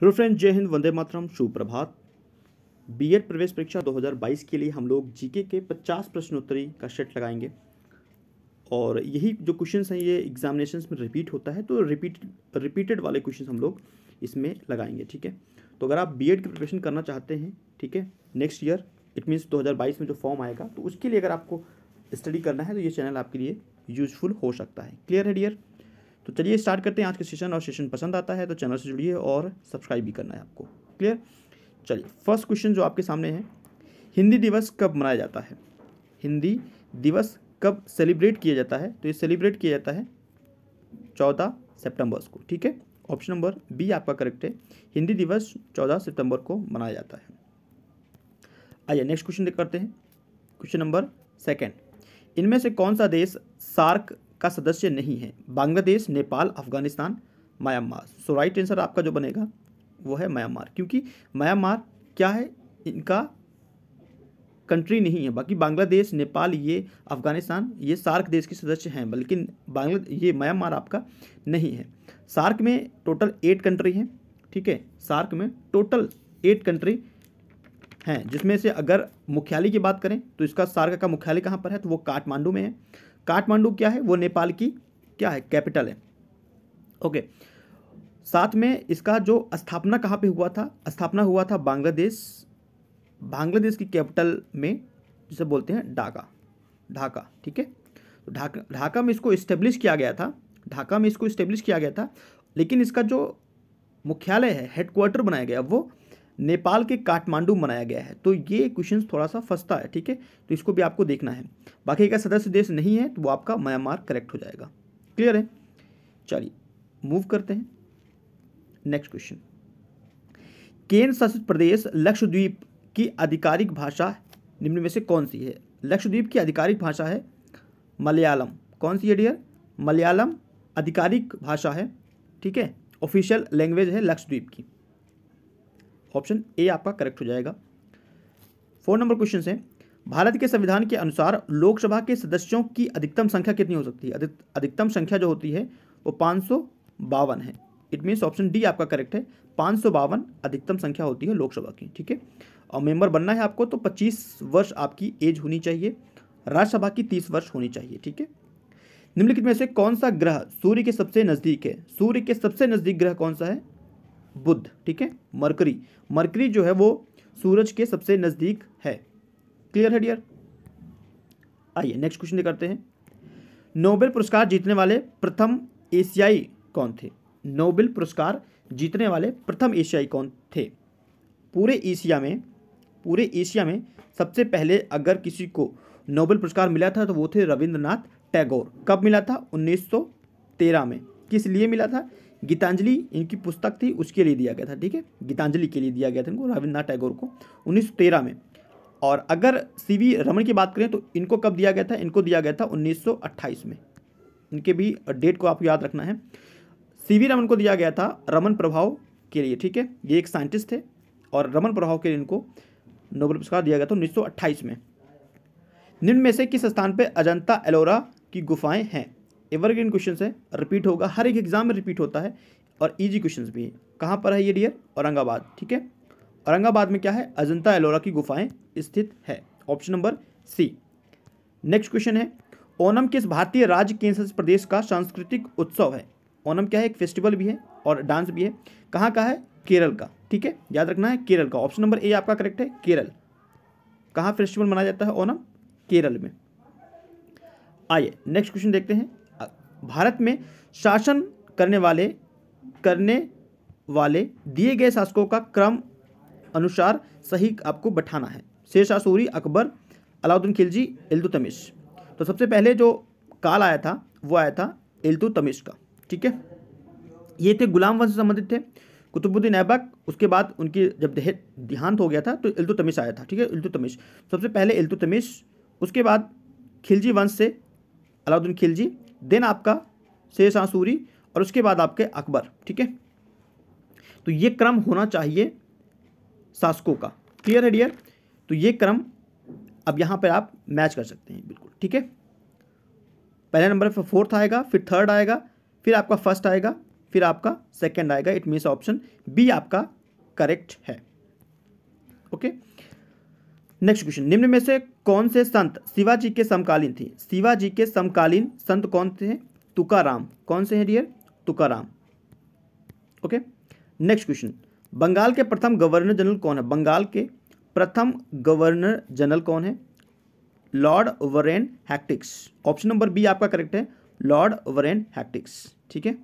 Hello friends, जय हिंद, वंदे मातरम, सुप्रभात। BEd प्रवेश परीक्षा 2022 के लिए हम लोग जीके के 50 प्रश्नोत्तरी का सेट लगाएंगे और यही जो क्वेश्चंस हैं ये एग्जामिनेशंस में रिपीट होता है, तो रिपीटेड वाले क्वेश्चंस हम लोग इसमें लगाएंगे। ठीक है, तो अगर आप बीएड की प्रिपरेशन करना चाहते हैं, ठीक है, नेक्स्ट ईयर इट मीन्स 2022 में जो फॉर्म आएगा, तो उसके लिए अगर आपको स्टडी करना है तो ये चैनल आपके लिए यूजफुल हो सकता है। क्लियर है डियर? तो चलिए स्टार्ट करते हैं आज के सेशन। और सेशन पसंद आता है तो चैनल से जुड़िए और सब्सक्राइब भी करना है आपको। क्लियर? चलिए, फर्स्ट क्वेश्चन जो आपके सामने है, हिंदी दिवस कब मनाया जाता है? हिंदी दिवस कब सेलिब्रेट किया जाता है? तो ये सेलिब्रेट किया जाता है 14 सितंबर को। ठीक है, ऑप्शन नंबर बी आपका करेक्ट है, हिंदी दिवस 14 सितंबर को मनाया जाता है। आइए नेक्स्ट क्वेश्चन देख करते हैं। क्वेश्चन नंबर सेकेंड, इनमें से कौन सा देश सार्क का सदस्य नहीं है? बांग्लादेश, नेपाल, अफगानिस्तान, म्यांमार। सो राइट आंसर आपका जो बनेगा वो है म्यांमार, क्योंकि म्यांमार क्या है, इनका कंट्री नहीं है। बाकी बांग्लादेश, नेपाल, ये अफगानिस्तान, ये सार्क देश के सदस्य हैं, बल्कि ये म्यांमार आपका नहीं है। सार्क में टोटल 8 कंट्री हैं। ठीक है, सार्क में टोटल 8 कंट्री हैं, जिसमें से अगर मुख्यालय की बात करें तो इसका सार्क का मुख्यालय कहाँ पर है? तो वो काठमांडू में है। काठमांडू क्या है? वो नेपाल की क्या है? कैपिटल है। ओके, साथ में इसका जो स्थापना कहाँ पे हुआ था? स्थापना हुआ था बांग्लादेश की कैपिटल में, जिसे बोलते हैं ढाका। ठीक है, तो ढाका में इसको इस्टेब्लिश किया गया था। लेकिन इसका जो मुख्यालय है, हेडक्वार्टर बनाया गया, वो नेपाल के काठमांडू बनाया गया है। तो ये क्वेश्चन थोड़ा सा फंसता है। ठीक है, तो इसको भी आपको देखना है। बाकी का सदस्य देश नहीं है तो वो आपका म्यांमार करेक्ट हो जाएगा। क्लियर है? चलिए मूव करते हैं नेक्स्ट क्वेश्चन। केंद्र शासित प्रदेश लक्षद्वीप की आधिकारिक भाषा निम्न में से कौन सी है? लक्षद्वीप की आधिकारिक भाषा है मलयालम। कौन सी है डियर? मलयालम आधिकारिक भाषा है। ठीक है, ऑफिशियल लैंग्वेज है लक्षद्वीप की। ऑप्शन ए आपका करेक्ट हो जाएगा। 4 नंबर क्वेश्चन है, भारत के संविधान के अनुसार लोकसभा के सदस्यों की अधिकतम संख्या कितनी हो सकती है? अधिकतम संख्या जो होती है वो 552 है। इट मीन्स ऑप्शन डी आपका करेक्ट है, 552 अधिकतम संख्या होती है लोकसभा की। ठीक है, और मेंबर बनना है आपको तो 25 वर्ष आपकी एज होनी चाहिए। राज्यसभा की 30 वर्ष होनी चाहिए। ठीक है, निम्नलिखित में से कौन सा ग्रह सूर्य के सबसे नजदीक है? सूर्य के सबसे नजदीक ग्रह कौन सा है? बुध। ठीक है, मरकरी जो है वो सूरज के सबसे नजदीक है। क्लियर है डियर? आइए नेक्स्ट क्वेश्चन करते हैं। नोबेल पुरस्कार जीतने वाले प्रथम एशियाई कौन थे? नोबेल पुरस्कार जीतने वाले प्रथम एशियाई कौन थे? पूरे एशिया में सबसे पहले अगर किसी को नोबेल पुरस्कार मिला था तो वो थे रविंद्रनाथ टैगोर। कब मिला था? 1913 में। किस लिए मिला था? गीतांजलि इनकी पुस्तक थी, उसके लिए दिया गया था। ठीक है, गीतांजलि के लिए दिया गया था इनको, रविंद्रनाथ टैगोर को 1913 में। और अगर सीवी रमन की बात करें तो इनको कब दिया गया था? इनको दिया गया था 1928 में। इनके भी डेट को आपको याद रखना है। सीवी रमन को दिया गया था रमन प्रभाव के लिए। ठीक है, ये एक साइंटिस्ट थे और रमन प्रभाव के लिए इनको नोबेल पुरस्कार दिया गया था 1928 में। निम्न में से किस स्थान पर अजंता एलोरा की गुफाएं हैं? एवरग्रीन क्वेश्चन है, रिपीट होगा, हर एक एग्जाम में रिपीट होता है और इजी क्वेश्चंस भी है। कहाँ पर है ये डियर? औरंगाबाद। ठीक है, औरंगाबाद में क्या है? अजंता एलोरा की गुफाएं स्थित है। Option number C. Next question है, ओणम किस भारतीय राज्य केंद्र शासित प्रदेश का सांस्कृतिक उत्सव है? ओणम क्या है? एक फेस्टिवल भी है और डांस भी है। कहाँ का है? केरल का। ठीक है, याद रखना है, केरल का। ऑप्शन नंबर ए आपका करेक्ट है, केरल। कहाँ फेस्टिवल मनाया जाता है ओणम? केरल में। आइए नेक्स्ट क्वेश्चन देखते हैं। भारत में शासन करने वाले दिए गए शासकों का क्रम अनुसार सही आपको बैठाना है। शेरशाह सूरी, अकबर, अलाउद्दीन खिलजी, इल्तुतमिश। तो सबसे पहले जो काल आया था वो आया था इल्तुतमिश का। ठीक है, ये थे गुलाम वंश से संबंधित थे। कुतुबुद्दीन ऐबक, उसके बाद उनकी जब देहांत हो गया था तो इल्तुतमिश आया था। ठीक है, इल्तुतमिश सबसे पहले इल्तुतमिश, उसके बाद खिलजी वंश से अलाउद्दीन खिलजी, देन आपका शेरशाह सूरी और उसके बाद आपके अकबर। ठीक है, तो ये क्रम होना चाहिए शासकों का। क्लियर है डियर? तो ये क्रम अब यहाँ पर आप मैच कर सकते हैं बिल्कुल। ठीक है, पहले नंबर पर 4th आएगा, फिर 3rd आएगा, फिर आपका 1st आएगा, फिर आपका सेकंड आएगा। इट मीन्स ऑप्शन बी आपका करेक्ट है। ओके, नेक्स्ट क्वेश्चन, निम्न में से कौन से संत शिवाजी के समकालीन थे? शिवाजी के समकालीन संत कौन थे? तुकाराम। कौन से हैं dear? Tukaram. Okay, next question, Bengal के प्रथम गवर्नर जनरल कौन है? बंगाल के प्रथम गवर्नर जनरल कौन है? Lord Warren Hastings. Option number B आपका करेक्ट है, लॉर्ड वरेन हैस्टिंग्स। ठीक है,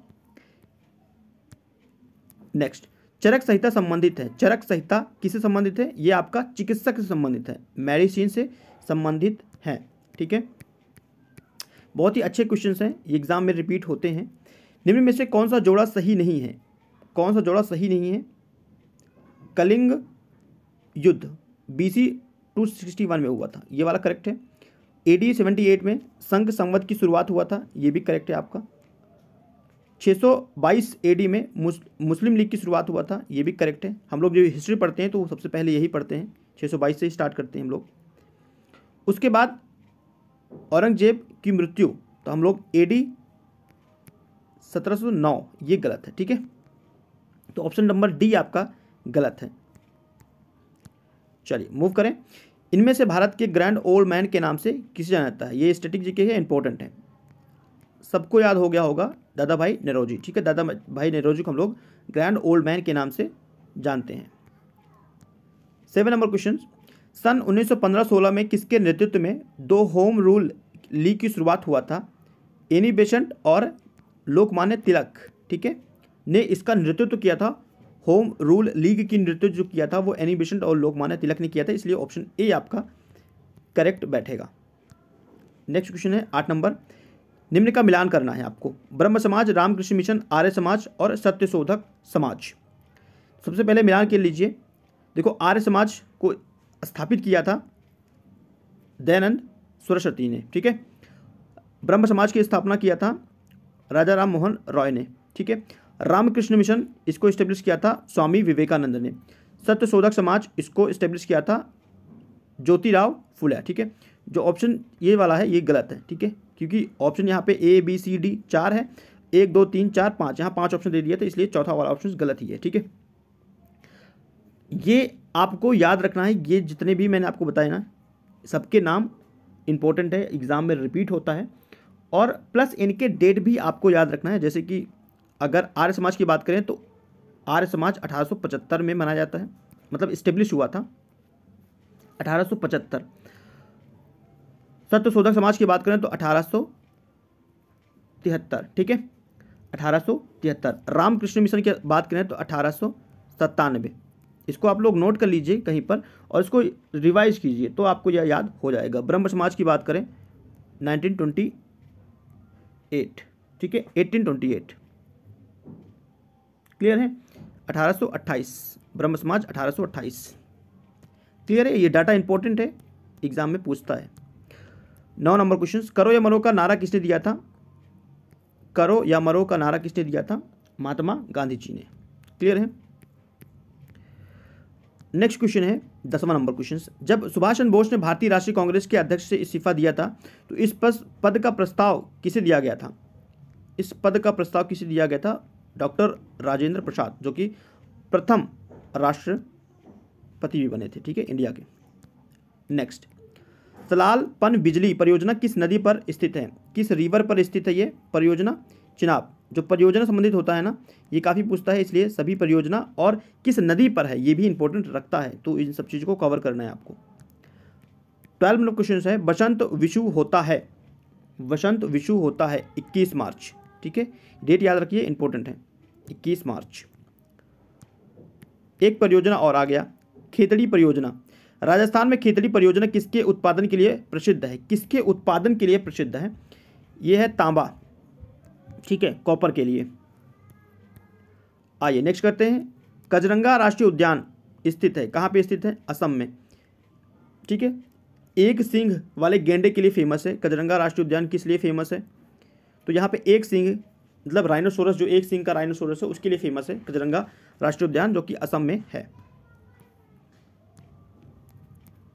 नेक्स्ट, चरक संहिता संबंधित है। चरक संहिता किससे संबंधित है? ये आपका चिकित्सक से संबंधित है, मेडिसिन से संबंधित है। ठीक है, बहुत ही अच्छे क्वेश्चंस हैं, ये एग्जाम में रिपीट होते हैं। निम्न में से कौन सा जोड़ा सही नहीं है? कौन सा जोड़ा सही नहीं है? कलिंग युद्ध BC 261 में हुआ था, ये वाला करेक्ट है। AD 78 में संघ संवत की शुरुआत हुआ था, ये भी करेक्ट है आपका। 622 AD में मुस्लिम लीग की शुरुआत हुआ था, ये भी करेक्ट है। हम लोग जो हिस्ट्री पढ़ते हैं तो सबसे पहले यही पढ़ते हैं, 622 से ही स्टार्ट करते हैं हम लोग। उसके बाद औरंगजेब की मृत्यु, तो हम लोग AD 1709, ये गलत है। ठीक है, तो ऑप्शन नंबर डी आपका गलत है। चलिए मूव करें। इनमें से भारत के ग्रैंड ओल्ड मैन के नाम से किसे जाना जाता है? ये स्टैटिक जीके है, इंपॉर्टेंट है, सबको याद हो गया होगा, दादा भाई नौरोजी। ठीक है, दादा भाई नौरोजी को हम लोग ग्रैंड ओल्ड मैन के नाम से जानते हैं। 7 नंबर क्वेश्चन, सन 1915-16 में किसके नेतृत्व में 2 होम रूल लीग की शुरुआत हुआ था? एनी बेसेंट और लोकमान्य तिलक, ठीक है, ने इसका नेतृत्व किया था। होम रूल लीग की नेतृत्व जो किया था वो एनी बेसेंट और लोकमान्य तिलक ने किया था, इसलिए ऑप्शन ए आपका करेक्ट बैठेगा। नेक्स्ट क्वेश्चन है 8 नंबर, निम्न का मिलान करना है आपको। ब्रह्म समाज, रामकृष्ण मिशन, आर्य समाज और सत्यशोधक समाज। सबसे पहले मिलान के लीजिए। देखो, आर्य समाज को स्थापित किया था दयानंद सरस्वती ने। ठीक है, ब्रह्म समाज की स्थापना किया था राजा राम मोहन रॉय ने। ठीक है, रामकृष्ण मिशन इसको इस्टेब्लिश किया था स्वामी विवेकानंद ने। सत्यशोधक समाज इसको इस्टेब्लिश किया था ज्योतिराव फुले। ठीक है, जो ऑप्शन ये वाला है ये गलत है। ठीक है, क्योंकि ऑप्शन यहाँ पे A B C D 4 है, 1 2 3 4 5, यहाँ 5 ऑप्शन दे दिया था, इसलिए चौथा वाला ऑप्शन गलत ही है। ठीक है, ये आपको याद रखना है, ये जितने भी मैंने आपको बताए ना, सबके नाम इंपॉर्टेंट है, एग्जाम में रिपीट होता है, और प्लस इनके डेट भी आपको याद रखना है। जैसे कि अगर आर्य समाज की बात करें तो आर्य समाज 1875 में मनाया जाता है, मतलब इस्टेब्लिश हुआ था 1875। सत्यशोधक समाज की बात करें तो 1873। ठीक है, 1873। रामकृष्ण मिशन की बात करें तो 1897। इसको आप लोग नोट कर लीजिए कहीं पर और इसको रिवाइज कीजिए तो आपको यह याद हो जाएगा। ब्रह्म समाज की बात करें 1928। ठीक है, 1828 क्लियर है। 1828 ब्रह्म समाज 1828 क्लियर है। ये डाटा इंपॉर्टेंट है, एग्जाम में पूछता है। 9 नंबर क्वेश्चन, करो या मरो का नारा किसने दिया था? करो या मरो का नारा किसने दिया था? महात्मा गांधी जी ने। क्लियर है। नेक्स्ट क्वेश्चन है 10वां नंबर क्वेश्चन, जब सुभाष चंद्र बोस ने भारतीय राष्ट्रीय कांग्रेस के अध्यक्ष से इस्तीफा दिया था तो इस पद का प्रस्ताव किसे दिया गया था? इस पद का प्रस्ताव किसे दिया गया था? डॉक्टर राजेंद्र प्रसाद, जो कि प्रथम राष्ट्रपति भी बने थे। ठीक है, इंडिया के। नेक्स्ट, सलाल पन बिजली परियोजना किस नदी पर स्थित है? किस रिवर पर स्थित है ये परियोजना? चिनाब। जो परियोजना संबंधित होता है ना, ये काफ़ी पूछता है, इसलिए सभी परियोजना और किस नदी पर है ये भी इंपॉर्टेंट रखता है, तो इन सब चीज़ों को कवर करना है आपको। 12 नंबर क्वेश्चन है, बसंत विषु होता है, वसंत विषु होता है 21 मार्च। ठीक है, डेट याद रखिए, इंपॉर्टेंट है, 21 मार्च। एक परियोजना और आ गया, खेतड़ी परियोजना। राजस्थान में खेतड़ी परियोजना किसके उत्पादन के लिए प्रसिद्ध है? किसके उत्पादन के लिए प्रसिद्ध है? यह है तांबा। ठीक है, कॉपर के लिए। आइए नेक्स्ट करते हैं। कजरंगा राष्ट्रीय उद्यान स्थित है, कहाँ पे स्थित है? असम में। ठीक है, एक सींग वाले गेंडे के लिए फेमस है। कजरंगा राष्ट्रीय उद्यान किस लिए फेमस है? तो यहाँ पे एक सींग मतलब राइनोसोरस, जो एक सींग का राइनोसोरस है उसके लिए फेमस है कजरंगा राष्ट्रीय उद्यान, जो कि असम में है।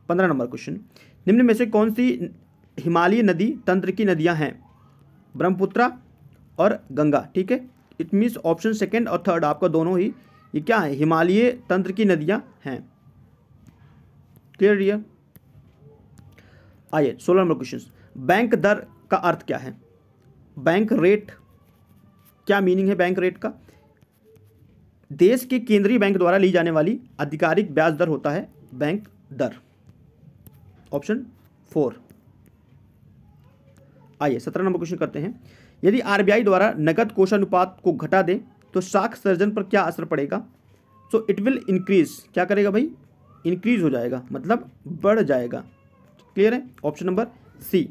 15 नंबर क्वेश्चन, निम्न में से कौन सी हिमालयी नदी तंत्र की नदियां हैं? ब्रह्मपुत्रा और गंगा। ठीक है, इट मीन्स ऑप्शन सेकंड और थर्ड आपका दोनों ही ये क्या है, हिमालय तंत्र की नदियां हैं। Clear dear? आइए 16 नंबर क्वेश्चन, बैंक दर का अर्थ क्या है? बैंक रेट, क्या मीनिंग है बैंक रेट का? देश के केंद्रीय बैंक द्वारा ली जाने वाली आधिकारिक ब्याज दर होता है बैंक दर। ऑप्शन 4। आइए 17 नंबर क्वेश्चन करते हैं, यदि आरबीआई द्वारा नकद कोषानुपात को घटा दे तो साख सर्जन पर क्या असर पड़ेगा? सो इट विल इंक्रीज, क्या करेगा भाई? इंक्रीज हो जाएगा, मतलब बढ़ जाएगा। क्लियर है? Option number C.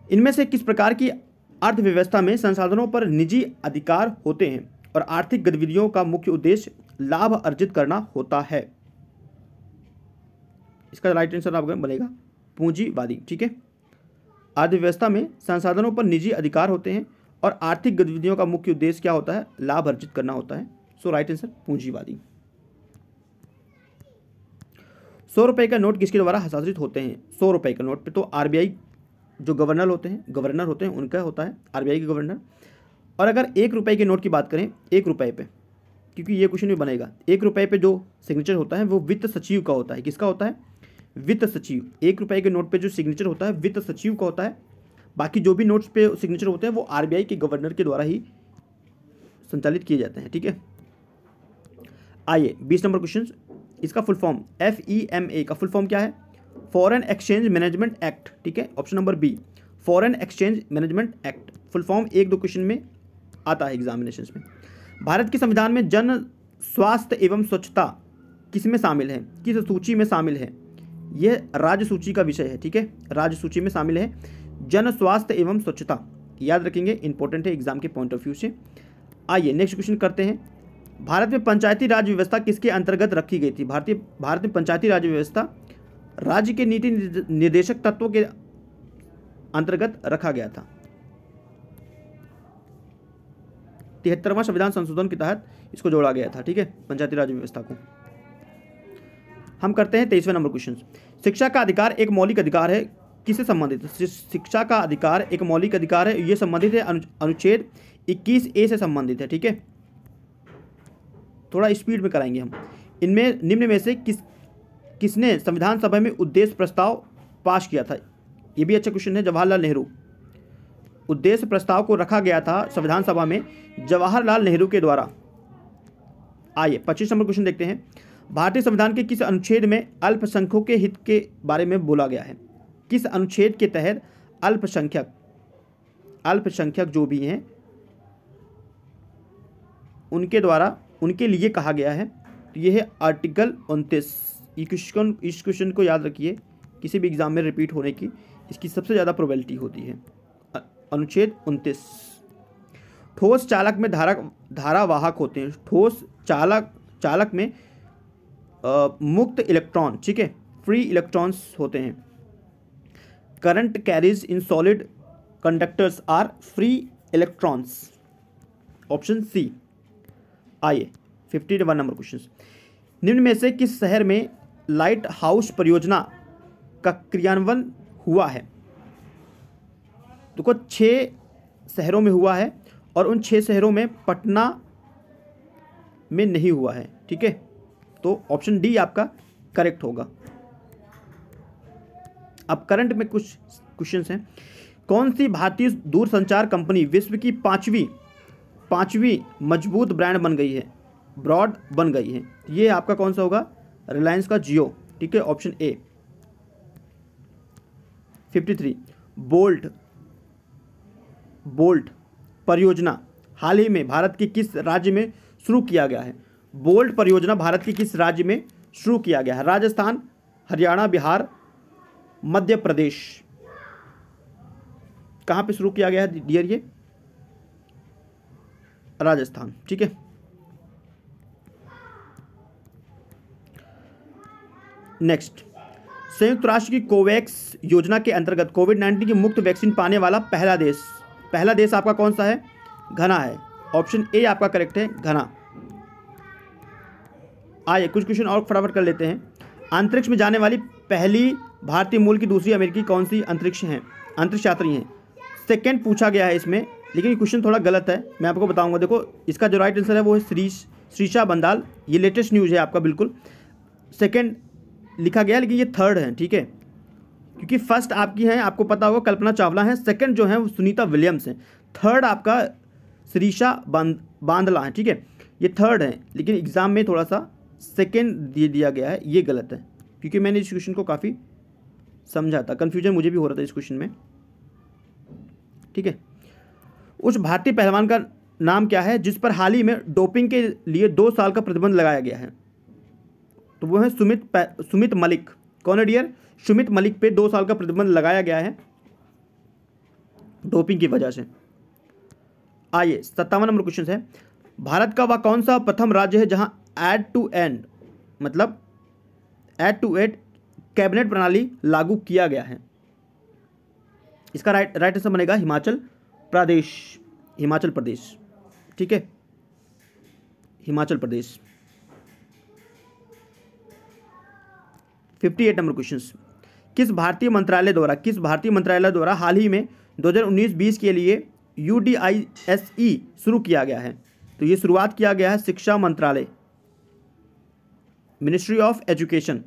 इनमें से किस प्रकार की अर्थव्यवस्था में संसाधनों पर निजी अधिकार होते हैं और आर्थिक गतिविधियों का मुख्य उद्देश्य लाभ अर्जित करना होता है? इसका राइट आंसर आपका बनेगा पूंजीवादी। ठीक है, अर्थव्यवस्था में संसाधनों पर निजी अधिकार होते हैं और आर्थिक गतिविधियों का मुख्य उद्देश्य क्या होता है? लाभ अर्जित करना होता है। सो राइट आंसर पूंजीवादी। 100 रुपए का नोट किसके द्वारा हस्तांतरित होते हैं? 100 रुपए का नोट पे तो आरबीआई जो गवर्नर होते हैं उनका होता है, आरबीआई के गवर्नर। और अगर 1 रुपए के नोट की बात करें, 1 रुपए पे, क्योंकि ये क्वेश्चन भी बनेगा, 1 रुपए पे जो सिग्नेचर होता है वो वित्त सचिव का होता है। किसका होता है? वित्त सचिव। 1 रुपए के नोट पे जो सिग्नेचर होता है वित्त सचिव का होता है। बाकी जो भी नोट्स पे सिग्नेचर होते हैं वो आरबीआई के गवर्नर के द्वारा ही संचालित किए जाते हैं। ठीक है, आइए 20 नंबर क्वेश्चन, इसका फुल फॉर्म FEMA का फुल फॉर्म क्या है? Foreign Exchange Management Act. ठीक है, option number B, Foreign Exchange Management Act. Full form 1-2 question में आता है एग्जामिनेशन में। भारत के संविधान में जन स्वास्थ्य एवं स्वच्छता किस में शामिल है? किस सूची में शामिल है? यह राज्य सूची का विषय है। ठीक है, राज्य सूची में शामिल है जन स्वास्थ्य एवं स्वच्छता। याद रखेंगे, इंपॉर्टेंट है एग्जाम के पॉइंट ऑफ व्यू से। आइए नेक्स्ट क्वेश्चन करते हैं, भारत में पंचायती राज व्यवस्था किसके अंतर्गत रखी गई थी? भारत में पंचायती राज व्यवस्था राज्य के नीति निर्देशक तत्वों के अंतर्गत रखा गया था। 73वां संविधान संशोधन के तहत इसको जोड़ा गया था। ठीक है, पंचायती राज व्यवस्था को। हम करते हैं 23वें नंबर क्वेश्चन, शिक्षा का अधिकार एक मौलिक अधिकार है, किससे संबंधित है? शिक्षा का अधिकार एक मौलिक अधिकार है, यह संबंधित है अनुच्छेद 21A से संबंधित है। ठीक है, थोड़ा स्पीड में कराएंगे हम। इनमें निम्न में से किसने संविधान सभा में उद्देश्य प्रस्ताव पास किया था? ये भी अच्छा क्वेश्चन है। जवाहरलाल नेहरू। उद्देश्य प्रस्ताव को रखा गया था संविधान सभा में जवाहरलाल नेहरू के द्वारा। आइए 25 नंबर क्वेश्चन देखते हैं, भारतीय संविधान के किस अनुच्छेद में अल्पसंख्यकों के हित के बारे में बोला गया है? किस अनुच्छेद के तहत अल्पसंख्यक जो भी हैं उनके द्वारा उनके लिए कहा गया है? तो ये है आर्टिकल 29। इस क्वेश्चन को याद रखिए, किसी भी एग्जाम में रिपीट होने की इसकी सबसे ज़्यादा प्रोबेबिलिटी होती है। अनुच्छेद 29। ठोस चालक में धारावाहक होते हैं। ठोस चालक में मुक्त इलेक्ट्रॉन, ठीक है, फ्री इलेक्ट्रॉन्स होते हैं। Current carries in solid conductors are free electrons. Option C. आइए 51 नंबर क्वेश्चन, निम्न में से किस शहर में लाइट हाउस परियोजना का क्रियान्वयन हुआ है? देखो 6 शहरों में हुआ है और उन 6 शहरों में पटना में नहीं हुआ है। ठीक है, तो ऑप्शन डी आपका करेक्ट होगा। अब करंट में कुछ क्वेश्चंस हैं। कौन सी भारतीय दूरसंचार कंपनी विश्व की पांचवी मजबूत ब्रांड बन गई है, ब्रॉड बन गई है? ये आपका कौन सा होगा? रिलायंस का जियो। ठीक है, ऑप्शन ए। 53 बोल्ट परियोजना हाल ही में भारत के किस राज्य में शुरू किया गया है? बोल्ट परियोजना भारत के किस राज्य में शुरू किया गया है? राजस्थान, हरियाणा, बिहार, मध्य प्रदेश। कहाँ पे शुरू किया गया है डियर? ये राजस्थान। ठीक है, नेक्स्ट, संयुक्त राष्ट्र की कोवैक्स योजना के अंतर्गत कोविड-19 की मुफ्त वैक्सीन पाने वाला पहला देश आपका कौन सा है? घना है। ऑप्शन ए आपका करेक्ट है, घना। आइए कुछ क्वेश्चन और फटाफट कर लेते हैं। अंतरिक्ष में जाने वाली पहली भारतीय मूल की दूसरी अमेरिकी कौन सी अंतरिक्ष यात्री हैं? सेकंड पूछा गया है इसमें, लेकिन ये क्वेश्चन थोड़ा गलत है, मैं आपको बताऊंगा। देखो इसका जो राइट आंसर है वो है श्रीशा बंदाल। ये लेटेस्ट न्यूज़ है आपका, बिल्कुल सेकंड लिखा गया लेकिन ये थर्ड है, ठीक है, क्योंकि फर्स्ट आपकी है, आपको पता होगा कल्पना चावला है, सेकंड जो है वो सुनीता विलियम्स है, थर्ड आपका श्रीशा बांदला है, ठीक है, ये थर्ड है। लेकिन एग्ज़ाम में थोड़ा सा सेकंड दे दिया गया है, ये गलत है, क्योंकि मैंने इस क्वेश्चन को काफ़ी समझा था, कन्फ्यूजन मुझे भी हो रहा था इस क्वेश्चन में, ठीक है। उस भारतीय पहलवान का नाम क्या है जिस पर हाल ही में डोपिंग के लिए 2 साल का प्रतिबंध लगाया गया है? तो वो है सुमित मलिक। कौन है डियर? सुमित मलिक पे 2 साल का प्रतिबंध लगाया गया है डोपिंग की वजह से। आइए 57 नंबर क्वेश्चन है, भारत का वह कौन सा प्रथम राज्य है जहां एंड टू एंड मतलब एंड टू एंड कैबिनेट प्रणाली लागू किया गया है? इसका राइट आंसर बनेगा हिमाचल प्रदेश, ठीक है, हिमाचल प्रदेश। 58 नंबर क्वेश्चन, किस भारतीय मंत्रालय द्वारा हाल ही में 2019-20 के लिए UDISE शुरू किया गया है? तो ये शुरुआत किया गया है शिक्षा मंत्रालय, मिनिस्ट्री ऑफ एजुकेशन।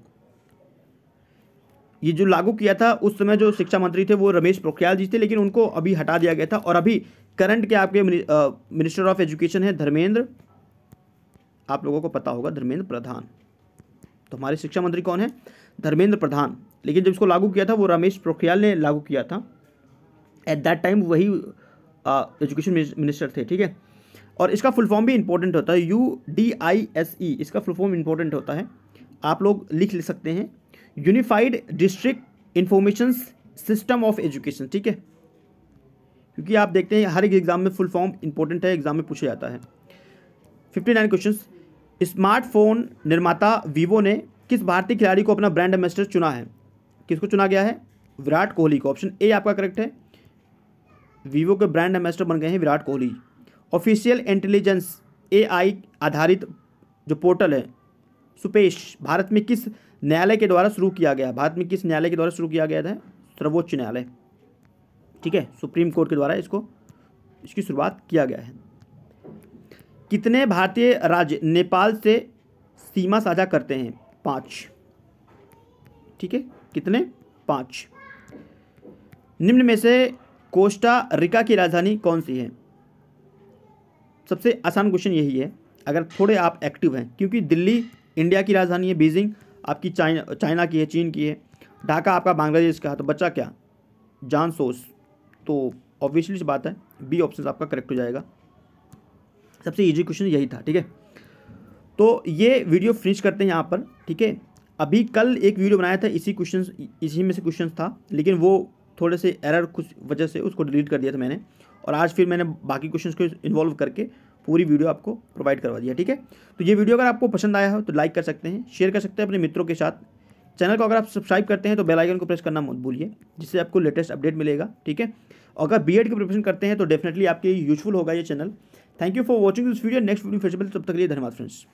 ये जो लागू किया था उस समय जो शिक्षा मंत्री थे वो रमेश पोखरियाल जी थे, लेकिन उनको अभी हटा दिया गया था, और अभी करंट के आपके मिनिस्टर ऑफ एजुकेशन है धर्मेंद्र, आप लोगों को पता होगा, धर्मेंद्र प्रधान। तो हमारे शिक्षा मंत्री कौन है? धर्मेंद्र प्रधान। लेकिन जब इसको लागू किया था वो रमेश पोखरियाल ने लागू किया था, एट दैट टाइम वही एजुकेशन मिनिस्टर थे, ठीक है। और इसका फुल फॉर्म भी इंपॉर्टेंट होता है, UDISE, इसका फुल फॉर्म इंपॉर्टेंट होता है, आप लोग लिख सकते हैं, unified district information system of education, ठीक है, क्योंकि आप देखते हैं हर एक एग्जाम में फुल फॉर्म इंपॉर्टेंट है, एग्जाम में पूछा जाता है। 59 क्वेश्चन, स्मार्टफोन निर्माता वीवो ने किस भारतीय खिलाड़ी को अपना ब्रांड एम्बेसडर चुना है? किसको चुना गया है? विराट कोहली को। ऑप्शन ए आपका करेक्ट है, वीवो के ब्रांड एम्बेसडर बन गए हैं Virat Kohli. Official intelligence AI आधारित जो पोर्टल है सुपेश भारत में किस न्यायालय के द्वारा शुरू किया गया? भारत में किस न्यायालय के द्वारा शुरू किया गया था? सर्वोच्च न्यायालय, ठीक है, सुप्रीम कोर्ट के द्वारा इसकी शुरुआत किया गया है। कितने भारतीय राज्य नेपाल से सीमा साझा करते हैं? 5, ठीक है, कितने? 5। निम्न में से कोस्टा रिका की राजधानी कौन सी है? सबसे आसान क्वेश्चन यही है अगर थोड़े आप एक्टिव हैं, क्योंकि दिल्ली इंडिया की राजधानी है, बीजिंग आपकी चाइना की है, चीन की है, ढाका आपका बांग्लादेश का है, तो बच्चा क्या? जानसोस। तो ऑब्वियसली सी बात है बी ऑप्शन आपका करेक्ट हो जाएगा। सबसे इजी क्वेश्चन यही था, ठीक है। तो ये वीडियो फिनिश करते हैं यहाँ पर, ठीक है। अभी कल एक वीडियो बनाया था इसी में से क्वेश्चन था, लेकिन वो थोड़े से एरर कुछ वजह से उसको डिलीट कर दिया था मैंने, और आज फिर मैंने बाकी क्वेश्चंस को इन्वॉल्व करके पूरी वीडियो आपको प्रोवाइड करवा दिया, ठीक है। तो ये वीडियो अगर आपको पसंद आया हो तो लाइक कर सकते हैं, शेयर कर सकते हैं अपने मित्रों के साथ। चैनल को अगर आप सब्सक्राइब करते हैं तो बेल आइकन को प्रेस करना मत भूलिए, जिससे आपको लेटेस्ट अपडेट मिलेगा, ठीक है। और अगर BEd की प्रिपरेशन करते हैं तो डेफिनेटली आपके लिए यूजफुल होगा ये channel. Thank you for watching this video. Next video फिर से, तब तक के लिए धन्यवाद फ्रेंड्स।